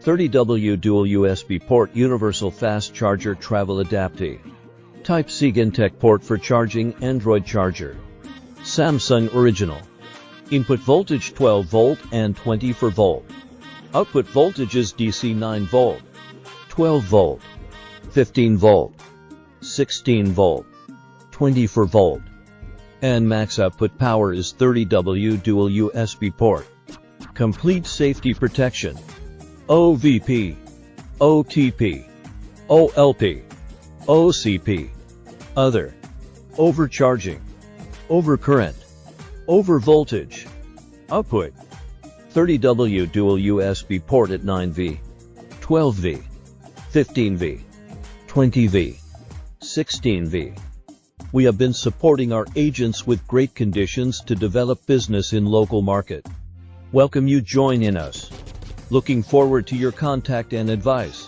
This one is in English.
30W dual USB port universal fast charger travel adaptee. Type-C Gintech port for charging Android charger. Samsung original. Input voltage 12 volt and 24 volt. Output voltages DC 9 volt, 12 volt, 15 volt, 16 volt, 24 volt. And max output power is 30W dual USB port. Complete safety protection. OVP, OTP, OLP, OCP. Other. Overcharging. Overcurrent. Overvoltage. Output. 30W dual USB port at 9V, 12V, 15V, 20V, 16V. We have been supporting our agents with great conditions to develop business in local market. Welcome you join in us. Looking forward to your contact and advice.